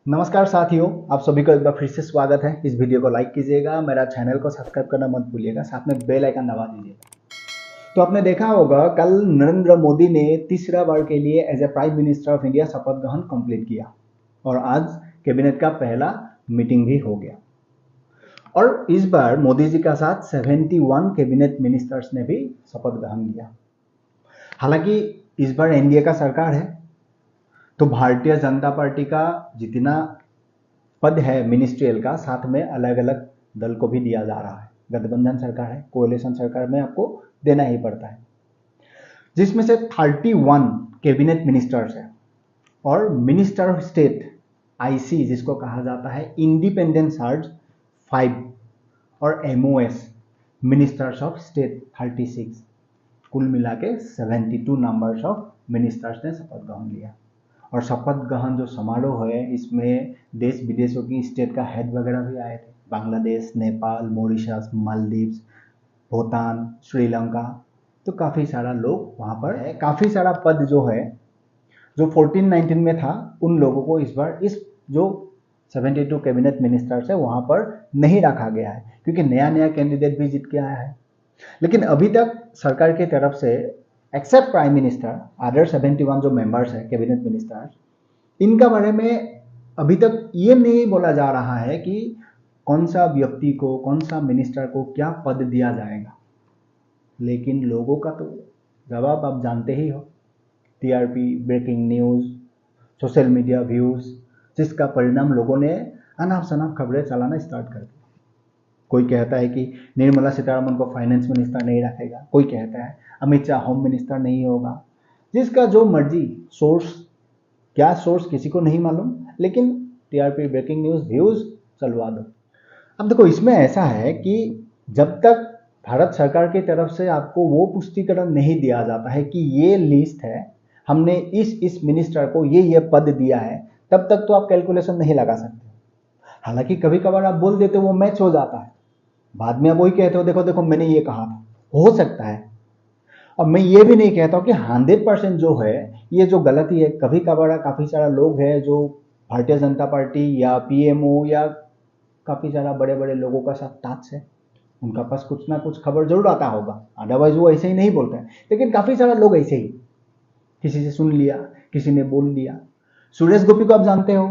नमस्कार साथियों, आप सभी को एक बार फिर से स्वागत है। इस वीडियो को लाइक कीजिएगा, मेरा चैनल को सब्सक्राइब करना मत भूलिएगा, साथ में बेल आइकन दबा दीजिएगा। तो आपने देखा होगा कल नरेंद्र मोदी ने तीसरा बार के लिए as a prime minister of India शपथ ग्रहण कंप्लीट किया और आज कैबिनेट का पहला मीटिंग भी हो गया। और इस बार मोदी जी का साथ 71 कैबिनेट मिनिस्टर्स ने भी शपथ ग्रहण किया। हालांकि इस बार एनडीए का सरकार है, तो भारतीय जनता पार्टी का जितना पद है मिनिस्ट्रियल का, साथ में अलग अलग दल को भी दिया जा रहा है। गठबंधन सरकार है, कोएलिशन सरकार में आपको देना ही पड़ता है, जिसमें से 31 कैबिनेट मिनिस्टर्स है और मिनिस्टर ऑफ स्टेट आईसी जिसको कहा जाता है इंडिपेंडेंट चार्ज 5 और एमओएस मिनिस्टर्स ऑफ स्टेट 36। कुल मिला के 72 नंबर्स ऑफ मिनिस्टर्स ने शपथ ग्रहण लिया। और शपथ ग्रहण जो समारोह है, इसमें देश विदेशों की स्टेट का हेड वगैरह भी आए थे। बांग्लादेश, नेपाल, मॉरिशस, मालदीव्स, भूटान, श्रीलंका, तो काफ़ी सारा लोग वहाँ पर है। काफ़ी सारा पद जो है, जो 14-19 में था, उन लोगों को इस बार इस जो 72 कैबिनेट मिनिस्टर्स है वहाँ पर नहीं रखा गया है, क्योंकि नया नया कैंडिडेट भी जीत के आया है। लेकिन अभी तक सरकार की तरफ से एक्सेप्ट प्राइम मिनिस्टर, अदर 71 जो मेंबर्स है कैबिनेट मिनिस्टर्स, इनका बारे में अभी तक ये नहीं बोला जा रहा है कि कौन सा व्यक्ति को, कौन सा मिनिस्टर को क्या पद दिया जाएगा। लेकिन लोगों का तो जवाब आप जानते ही हो। TRP, breaking news, social media views, जिसका परिणाम लोगों ने अनाप शनाप खबरें चलाना स्टार्ट कर दी। कोई कहता है कि निर्मला सीतारमण को फाइनेंस मिनिस्टर नहीं रखेगा, कोई कहता है अमित शाह होम मिनिस्टर नहीं होगा। जिसका जो मर्जी सोर्स, क्या सोर्स किसी को नहीं मालूम, लेकिन टीआरपी, ब्रेकिंग न्यूज़, व्यूज़ चलवा दो। अब देखो, इसमें ऐसा है कि जब तक भारत सरकार की तरफ से आपको वो पुष्टिकरण नहीं दिया जाता है कि ये लिस्ट है, हमने इस मिनिस्टर को ये पद दिया है, तब तक तो आप कैलकुलेशन नहीं लगा सकते। हालांकि कभी कभार आप बोल देते हो, वो मैच हो जाता है, बाद में आप वही कहते हो देखो देखो मैंने ये कहा था, हो सकता है। और मैं ये भी नहीं कहता हूँ कि 100% जो है ये जो गलती है। कभी कभार काफ़ी सारा लोग हैं जो भारतीय जनता पार्टी या पीएमओ या काफ़ी सारा बड़े बड़े लोगों का साथ टच है, उनका पास कुछ ना कुछ खबर जरूर आता होगा, अदरवाइज वो ऐसे ही नहीं बोलते हैं। लेकिन काफ़ी सारा लोग ऐसे ही किसी से सुन लिया, किसी ने बोल दिया। सुरेश गोपी को आप जानते हो,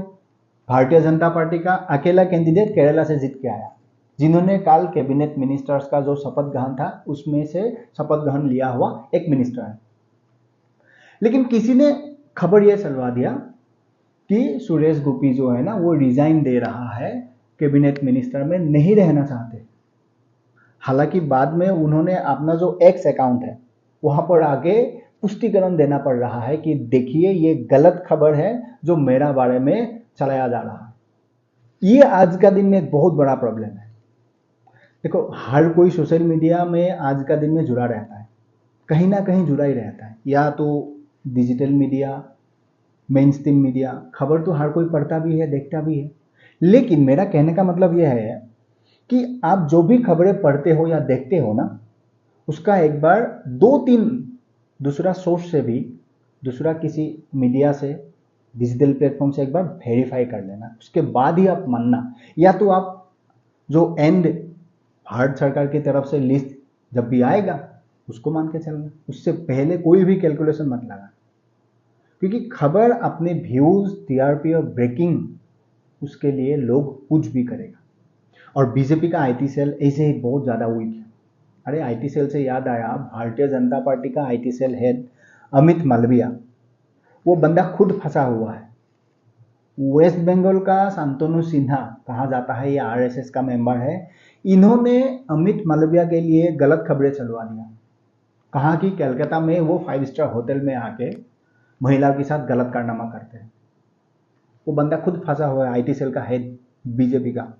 भारतीय जनता पार्टी का अकेला कैंडिडेट केरला से जीत के आया, जिन्होंने कल कैबिनेट मिनिस्टर्स का जो शपथ ग्रहण था उसमें से शपथ ग्रहण लिया हुआ एक मिनिस्टर है। लेकिन किसी ने खबर यह चलवा दिया कि सुरेश गोपी जो है ना, वो रिजाइन दे रहा है, कैबिनेट मिनिस्टर में नहीं रहना चाहते। हालांकि बाद में उन्होंने अपना जो एक्स अकाउंट है वहां पर आगे पुष्टिकरण देना पड़ रहा है कि देखिए ये गलत खबर है जो मेरा बारे में चलाया जा रहा है। ये आज का दिन में एक बहुत बड़ा प्रॉब्लम है। देखो, हर कोई सोशल मीडिया में आज का दिन में जुड़ा रहता है, कहीं ना कहीं जुड़ा ही रहता है, या तो digital media, main stream media, खबर तो हर कोई पढ़ता भी है, देखता भी है। लेकिन मेरा कहने का मतलब यह है कि आप जो भी खबरें पढ़ते हो या देखते हो ना, उसका एक बार 2-3 दूसरा सोर्स से भी, दूसरा किसी मीडिया से, डिजिटल प्लेटफॉर्म से एक बार वेरीफाई कर लेना, उसके बाद ही आप मानना। या तो आप जो एंड भारत सरकार की तरफ से लिस्ट जब भी आएगा उसको मान के चलना, उससे पहले कोई भी कैलकुलेशन मत लगा। क्योंकि खबर अपने व्यूज, टीआरपी और ब्रेकिंग, उसके लिए लोग कुछ भी करेगा। और बीजेपी का आईटी सेल ऐसे ही बहुत ज़्यादा वीक है। अरे आईटी सेल से याद आया, भारतीय जनता पार्टी का IT cell head Amit Malviya, वो बंदा खुद फंसा हुआ है। वेस्ट बंगाल का शांतनु सिन्हा कहा जाता है, ये आरएसएस का मेंबर है। इन्होंने अमित मालविया के लिए गलत खबरें चलवा दिया, कहा कि कलकत्ता में वो 5 स्टार होटल में आके महिला के साथ गलत कारनामा करते हैं। वो बंदा खुद फंसा हुआ है, आईटी सेल का हेड बीजेपी का।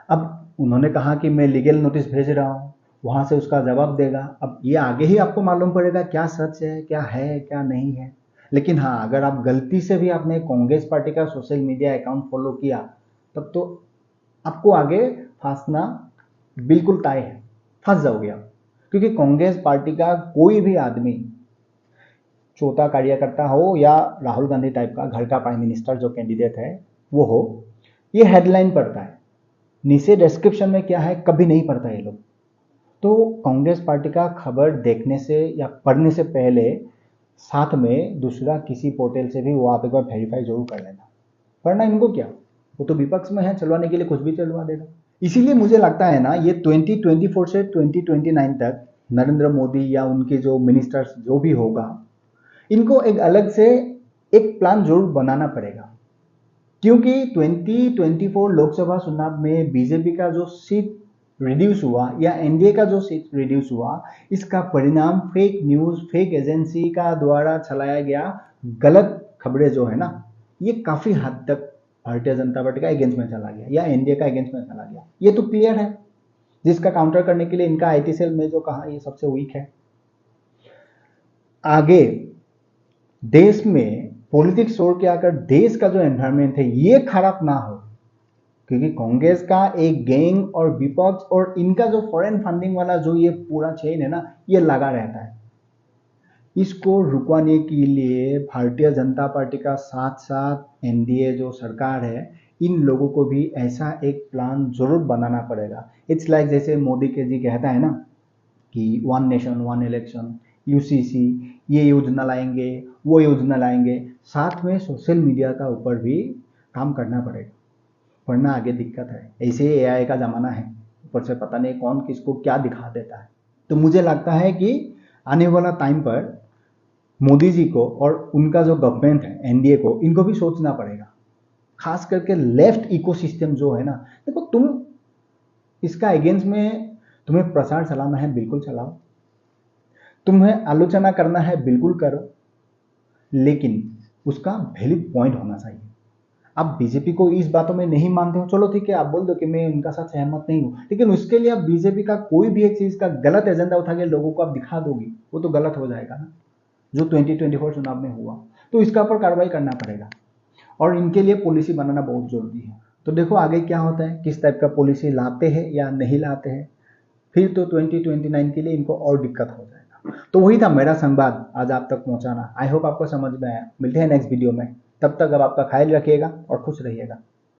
अब उन्होंने कहा कि मैं लीगल नोटिस भेज रहा हूँ, वहां से उसका जवाब देगा। अब ये आगे ही आपको मालूम पड़ेगा क्या सच है, क्या नहीं है। लेकिन हाँ, अगर आप गलती से भी आपने कांग्रेस पार्टी का सोशल मीडिया अकाउंट फॉलो किया, तब तो आपको आगे फंसना बिल्कुल तय है, फंस जाओगे आप। क्योंकि कांग्रेस पार्टी का कोई भी आदमी चौथा कार्यकर्ता हो या राहुल गांधी टाइप का घर का प्राइम मिनिस्टर जो कैंडिडेट है वो हो, ये हेडलाइन पढ़ता है, नीचे डिस्क्रिप्शन में क्या है कभी नहीं पढ़ता ये लोग। तो कांग्रेस पार्टी का खबर देखने से या पढ़ने से पहले साथ में दूसरा किसी पोर्टल से भी वो आप एक बार वेरीफाई जरूर कर लेना। पढ़ना इनको क्या, वो तो विपक्ष में है, चलवाने के लिए कुछ भी चलवा देगा। इसीलिए मुझे लगता है ना, ये 2024 से 2029 तक नरेंद्र मोदी या उनके जो मिनिस्टर्स जो भी होगा, इनको एक अलग से एक प्लान जरूर बनाना पड़ेगा। क्योंकि 2024 लोकसभा चुनाव में बीजेपी का जो सीट रिड्यूस हुआ या एनडीए का जो सीट रिड्यूस हुआ, इसका परिणाम फेक न्यूज, फेक एजेंसी का द्वारा चलाया गया गलत खबरें जो है ना, ये काफी हद तक भारतीय जनता पार्टी का अगेंस्ट में चला गया या एनडीए का अगेंस्ट में चला गया। ये तो क्लियर है, जिसका काउंटर करने के लिए इनका आईटी सेल में जो कहा ये सबसे वीक है। आगे देश में पॉलिटिक्स छोड़ के आकर देश का जो एनवायरमेंट है ये खराब ना हो, क्योंकि कांग्रेस का एक गैंग और विपक्ष और इनका जो फॉरेन फंडिंग वाला जो ये पूरा चेन है ना, ये लगा रहता है। इसको रुकवाने के लिए भारतीय जनता पार्टी का साथ साथ एनडीए जो सरकार है, इन लोगों को भी ऐसा एक प्लान जरूर बनाना पड़ेगा। इट्स लाइक जैसे मोदी के जी कहता है ना कि 1 नेशन 1 इलेक्शन, यूसीसी, ये योजना लाएंगे, वो योजना लाएंगे। साथ में सोशल मीडिया का ऊपर भी काम करना पड़ेगा, वरना आगे दिक्कत है। ऐसे एआई का ज़माना है, ऊपर से पता नहीं कौन किसको क्या दिखा देता है। तो मुझे लगता है कि आने वाला टाइम पर मोदी जी को और उनका जो गवर्नमेंट है एनडीए को, इनको भी सोचना पड़ेगा। खास करके लेफ्ट इकोसिस्टम जो है ना, देखो तुम इसका अगेंस्ट में तुम्हें प्रचार चलाना है बिल्कुल चलाओ, तुम्हें आलोचना करना है बिल्कुल करो, लेकिन उसका वैलिड पॉइंट होना चाहिए। आप बीजेपी को इस बातों में नहीं मानते हो, चलो ठीक है, आप बोल दो कि मैं उनका साथ सहमत नहीं हूं, लेकिन उसके लिए आप बीजेपी का कोई भी एक चीज का गलत एजेंडा उठा के लोगों को आप दिखा दोगी, वो तो गलत हो जाएगा ना, जो 2024 चुनाव में हुआ। तो इसका ऊपर कार्रवाई करना पड़ेगा और इनके लिए पॉलिसी बनाना बहुत जरूरी है। तो देखो आगे क्या होता है, किस टाइप का पॉलिसी लाते हैं या नहीं लाते हैं, फिर तो 2029 के लिए इनको और दिक्कत हो जाएगा। तो वही था मेरा संवाद आज आप तक पहुंचाना। आई होप आपको समझ में आया। मिलते हैं नेक्स्ट वीडियो में, तब तक अब आपका ख्याल रखिएगा और खुश रहिएगा।